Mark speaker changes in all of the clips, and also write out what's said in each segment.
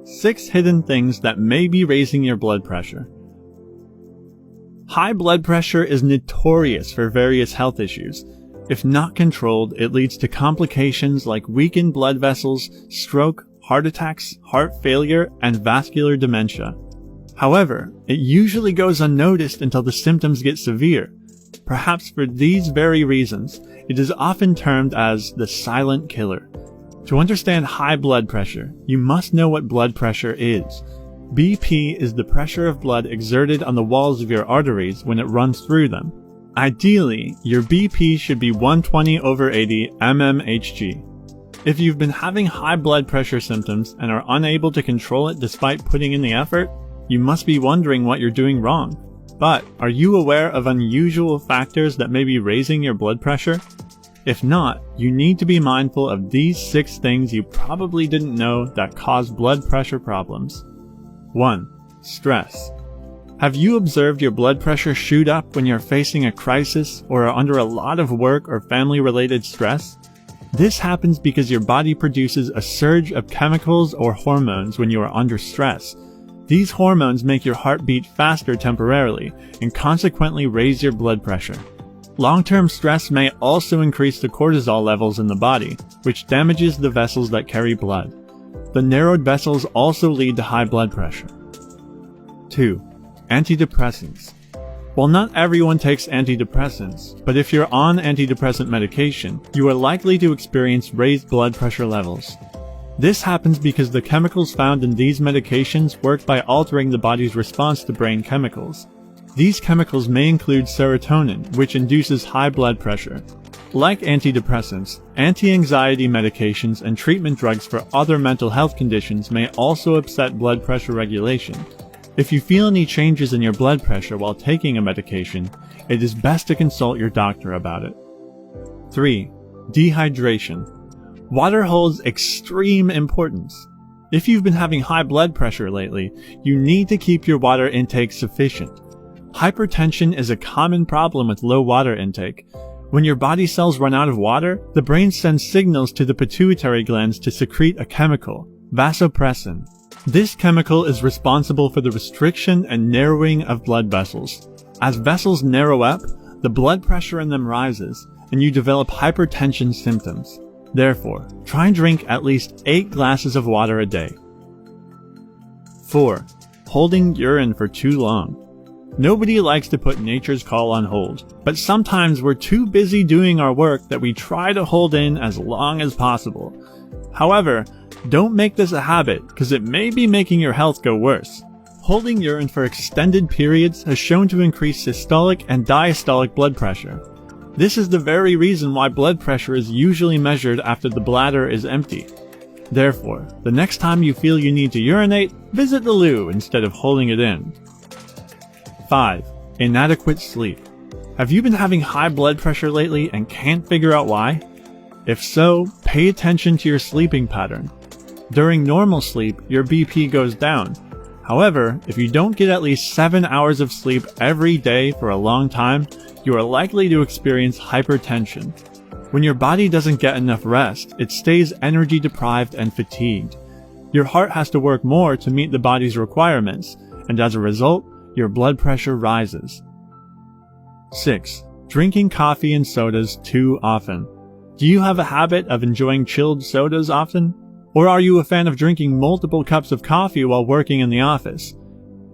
Speaker 1: 6 hidden things that may be raising your blood pressure. High blood pressure is notorious for various health issues. If not controlled, it leads to complications like weakened blood vessels, stroke, heart attacks, heart failure, and vascular dementia. However, it usually goes unnoticed until the symptoms get severe. Perhaps for these very reasons, it is often termed as the silent killer. To understand high blood pressure, you must know what blood pressure is. BP is the pressure of blood exerted on the walls of your arteries when it runs through them. Ideally, your BP should be 120/80 mmHg. If you've been having high blood pressure symptoms and are unable to control it despite putting in the effort, you must be wondering what you're doing wrong. But are you aware of unusual factors that may be raising your blood pressure? If not, you need to be mindful of these 6 things you probably didn't know that cause blood pressure problems. 1. Stress. Have you observed your blood pressure shoot up when you're facing a crisis or are under a lot of work or family-related stress? This happens because your body produces a surge of chemicals or hormones when you are under stress. These hormones make your heart beat faster temporarily and consequently raise your blood pressure. Long-term stress may also increase the cortisol levels in the body, which damages the vessels that carry blood. The narrowed vessels also lead to high blood pressure. 2. Antidepressants. While not everyone takes antidepressants, but if you're on antidepressant medication, you are likely to experience raised blood pressure levels. This happens because the chemicals found in these medications work by altering the body's response to brain chemicals. These chemicals may include serotonin, which induces high blood pressure. Like antidepressants, anti-anxiety medications and treatment drugs for other mental health conditions may also upset blood pressure regulation. If you feel any changes in your blood pressure while taking a medication, it is best to consult your doctor about it. 3. Dehydration. Water holds extreme importance. If you've been having high blood pressure lately, you need to keep your water intake sufficient. Hypertension is a common problem with low water intake. When your body cells run out of water, the brain sends signals to the pituitary glands to secrete a chemical, vasopressin. This chemical is responsible for the restriction and narrowing of blood vessels. As vessels narrow up, the blood pressure in them rises, and you develop hypertension symptoms. Therefore, try and drink at least 8 glasses of water a day. 4. Holding urine for too long. Nobody likes to put nature's call on hold, but sometimes we're too busy doing our work that we try to hold in as long as possible. However, don't make this a habit, because it may be making your health go worse. Holding urine for extended periods has shown to increase systolic and diastolic blood pressure. This is the very reason why blood pressure is usually measured after the bladder is empty. Therefore, the next time you feel you need to urinate, visit the loo instead of holding it in. 5. Inadequate sleep. Have you been having high blood pressure lately and can't figure out why? If so, pay attention to your sleeping pattern. During normal sleep, your BP goes down. However, if you don't get at least 7 hours of sleep every day for a long time, you are likely to experience hypertension. When your body doesn't get enough rest, it stays energy deprived and fatigued. Your heart has to work more to meet the body's requirements, and as a result, your blood pressure rises. 6. Drinking coffee and sodas too often. Do you have a habit of enjoying chilled sodas often? Or are you a fan of drinking multiple cups of coffee while working in the office?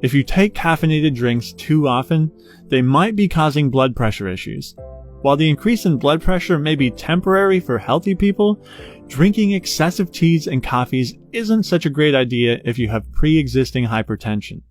Speaker 1: If you take caffeinated drinks too often, they might be causing blood pressure issues. While the increase in blood pressure may be temporary for healthy people, drinking excessive teas and coffees isn't such a great idea if you have pre-existing hypertension.